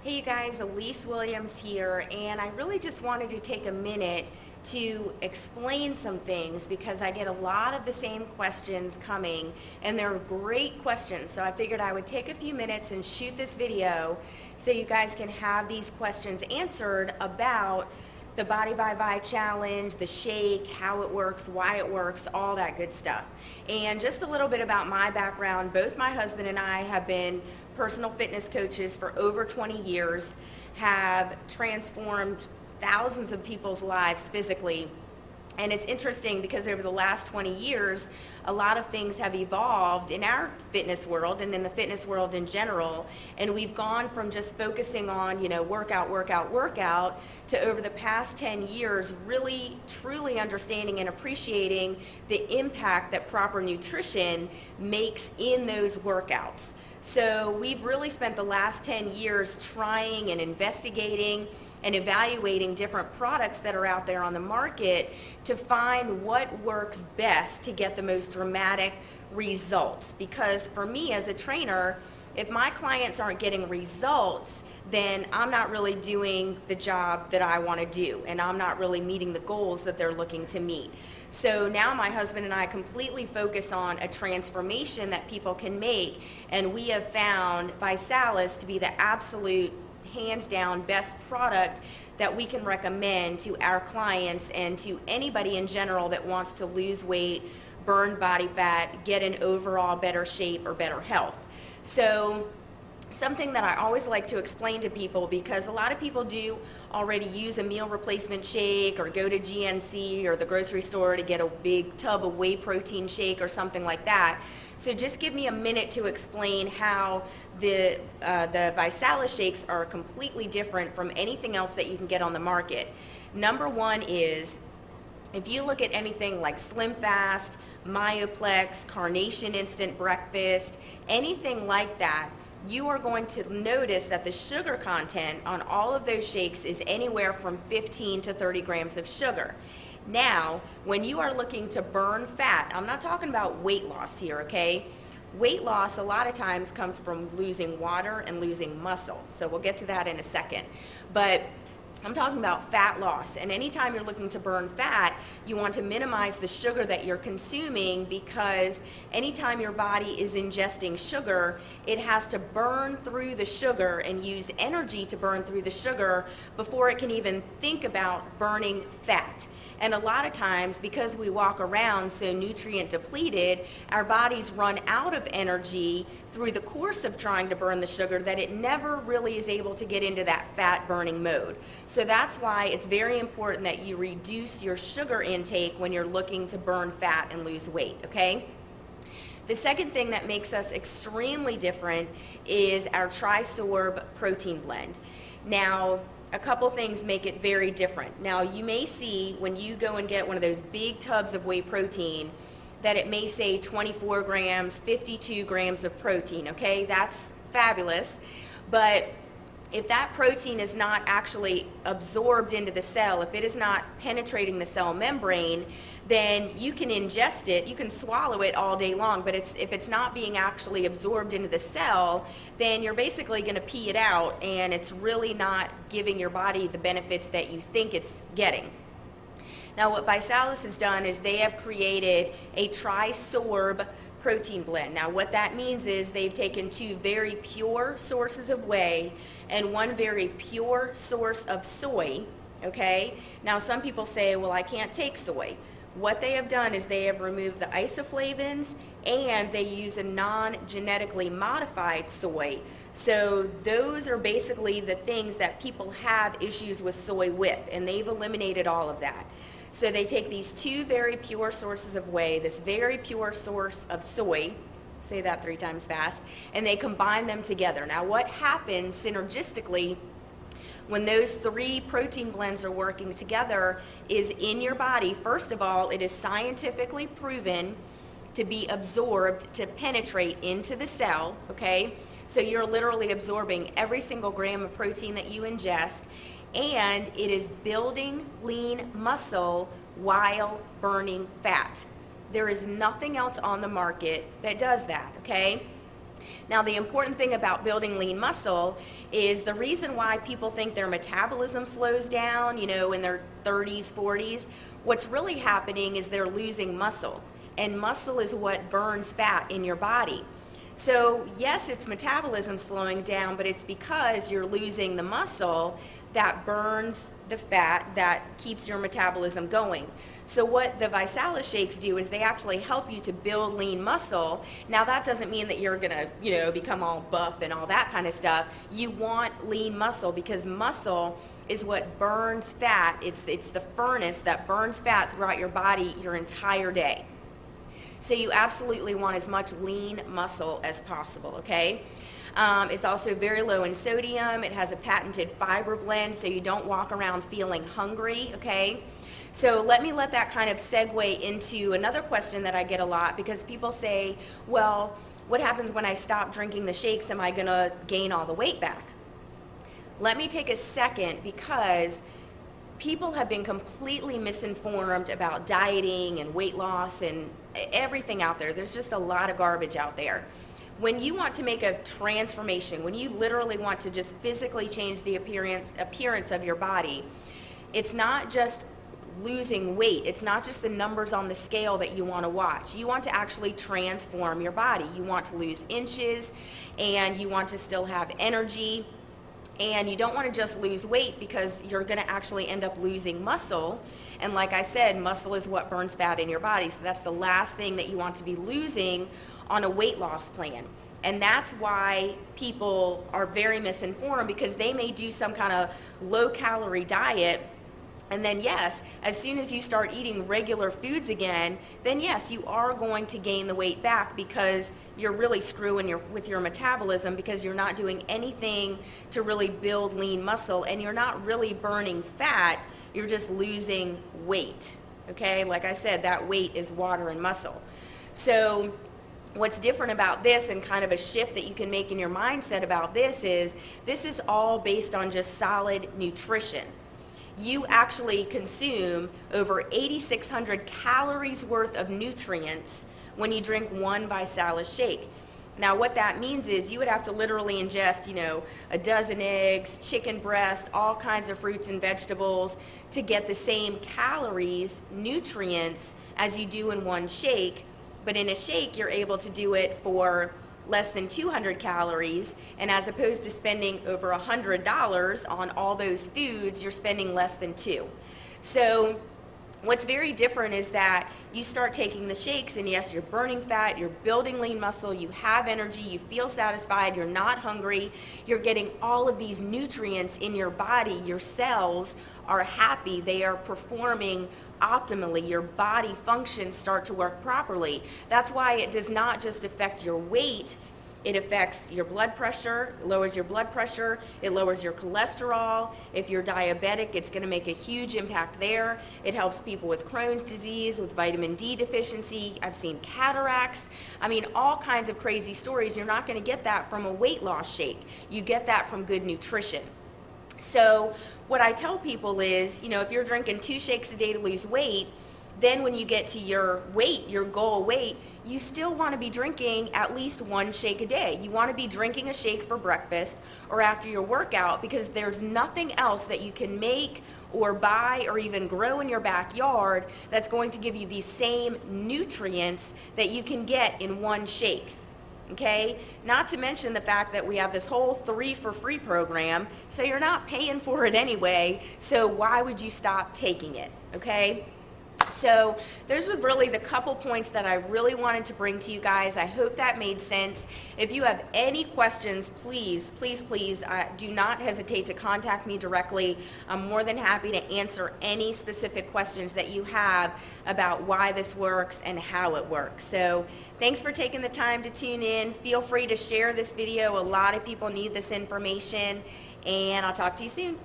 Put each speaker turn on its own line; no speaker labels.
Hey you guys, Elise Williams here, and I really just wanted to take a minute to explain some things because I get a lot of the same questions coming, and they're great questions. So I figured I would take a few minutes and shoot this video so you guys can have these questions answered about the Body by Vi challenge, the shake, how it works, why it works, all that good stuff. And just a little bit about my background. Both my husband and I have been personal fitness coaches for over 20 years, have transformed thousands of people's lives physically. And it's interesting because over the last 20 years, a lot of things have evolved in our fitness world and in the fitness world in general. And we've gone from just focusing on, workout, workout, workout, to over the past 10 years, really, truly understanding and appreciating the impact that proper nutrition makes in those workouts. So we've really spent the last 10 years trying and investigating and evaluating different products that are out there on the market to find what works best to get the most dramatic results. Because for me as a trainer, if my clients aren't getting results, then I'm not really doing the job that I want to do, and I'm not really meeting the goals that they're looking to meet. So now my husband and I completely focus on a transformation that people can make, and we have found Visalus to be the absolute hands down best product that we can recommend to our clients and to anybody in general that wants to lose weight, burn body fat, get in overall better shape or better health. So something that I always like to explain to people, because a lot of people do already use a meal replacement shake or go to GNC or the grocery store to get a big tub of whey protein shake or something like that. So just give me a minute to explain how the Visalus shakes are completely different from anything else that you can get on the market. Number one is, if you look at anything like Slim Fast, Myoplex, Carnation Instant Breakfast, anything like that, you are going to notice that the sugar content on all of those shakes is anywhere from 15 to 30 grams of sugar. Now, when you are looking to burn fat, I'm not talking about weight loss here, okay? Weight loss a lot of times comes from losing water and losing muscle. So we'll get to that in a second. But I'm talking about fat loss, and anytime you're looking to burn fat, you want to minimize the sugar that you're consuming, because anytime your body is ingesting sugar, it has to burn through the sugar and use energy to burn through the sugar before it can even think about burning fat. And a lot of times, because we walk around so nutrient depleted, our bodies run out of energy through the course of trying to burn the sugar, that it never really is able to get into that fat burning mode. So that's why it's very important that you reduce your sugar intake when you're looking to burn fat and lose weight, okay? The second thing that makes us extremely different is our Trisorb protein blend. Now, a couple things make it very different. Now, you may see when you go and get one of those big tubs of whey protein that it may say 24 grams, 52 grams of protein, okay? That's fabulous. But if that protein is not actually absorbed into the cell, if it is not penetrating the cell membrane, then you can ingest it, you can swallow it all day long, but if it's not being actually absorbed into the cell, then you're basically going to pee it out, and it's really not giving your body the benefits that you think it's getting. Now, what Visalus has done is they have created a Trisorb protein blend. Now, what that means is they've taken two very pure sources of whey and one very pure source of soy, okay? Now, some people say, well, I can't take soy. What they have done is they have removed the isoflavins, and they use a non-genetically modified soy. So those are basically the things that people have issues with soy with, and they've eliminated all of that. So they take these two very pure sources of whey, this very pure source of soy, say that 3 times fast, and they combine them together. Now, what happens synergistically when those 3 protein blends are working together is, in your body, first of all, it is scientifically proven to be absorbed, to penetrate into the cell, okay? So you're literally absorbing every single gram of protein that you ingest, and it is building lean muscle while burning fat. There is nothing else on the market that does that, okay? Now, the important thing about building lean muscle is the reason why people think their metabolism slows down, in their 30s, 40s, what's really happening is they're losing muscle. And muscle is what burns fat in your body. So yes, it's metabolism slowing down, but it's because you're losing the muscle that burns the fat that keeps your metabolism going. So what the Visalus shakes do is they actually help you to build lean muscle. Now that doesn't mean that you're gonna, become all buff and all that kind of stuff. You want lean muscle because muscle is what burns fat. It's the furnace that burns fat throughout your body your entire day. So you absolutely want as much lean muscle as possible, okay? It's also very low in sodium. It has a patented fiber blend, so you don't walk around feeling hungry, okay? So let that kind of segue into another question that I get a lot, because people say, well, what happens when I stop drinking the shakes? Am I gonna gain all the weight back? Let me take a second, because people have been completely misinformed about dieting and weight loss and everything out there. There's just a lot of garbage out there. When you want to make a transformation, when you literally want to just physically change the appearance of your body, it's not just losing weight. It's not just the numbers on the scale that you want to watch. You want to actually transform your body. You want to lose inches, and you want to still have energy. And you don't want to just lose weight, because you're going to actually end up losing muscle. And like I said, muscle is what burns fat in your body. So that's the last thing that you want to be losing on a weight loss plan. And that's why people are very misinformed, because they may do some kind of low-calorie diet, and then yes, as soon as you start eating regular foods again, then yes, you are going to gain the weight back, because you're really screwing with your metabolism, because you're not doing anything to really build lean muscle, and you're not really burning fat, you're just losing weight, okay? Like I said, that weight is water and muscle. So what's different about this, and kind of a shift that you can make in your mindset about this is all based on just solid nutrition. You actually consume over 8,600 calories worth of nutrients when you drink one Visalus shake. Now what that means is you would have to literally ingest, a dozen eggs, chicken breast, all kinds of fruits and vegetables to get the same calories, nutrients, as you do in one shake. But in a shake, you're able to do it for less than 200 calories, and as opposed to spending over $100 on all those foods, you're spending less than $2. So what's very different is that you start taking the shakes, and yes, you're burning fat, you're building lean muscle, you have energy, you feel satisfied, you're not hungry, you're getting all of these nutrients in your body, your cells are happy, they are performing optimally, your body functions start to work properly. That's why it does not just affect your weight, it affects your blood pressure, lowers your blood pressure, it lowers your cholesterol. If you're diabetic, it's going to make a huge impact there. It helps people with Crohn's disease, with vitamin D deficiency. I've seen cataracts. I mean, all kinds of crazy stories. You're not going to get that from a weight loss shake. You get that from good nutrition. So what I tell people is, if you're drinking 2 shakes a day to lose weight, then when you get to your weight, your goal weight, you still want to be drinking at least 1 shake a day. You want to be drinking a shake for breakfast or after your workout, because there's nothing else that you can make or buy or even grow in your backyard that's going to give you the same nutrients that you can get in 1 shake. Okay, not to mention the fact that we have this whole 3 for free program, so you're not paying for it anyway, so why would you stop taking it, okay? So those were really the couple points that I really wanted to bring to you guys. I hope that made sense. If you have any questions, please, please, please do not hesitate to contact me directly. I'm more than happy to answer any specific questions that you have about why this works and how it works. So thanks for taking the time to tune in. Feel free to share this video. A lot of people need this information, and I'll talk to you soon.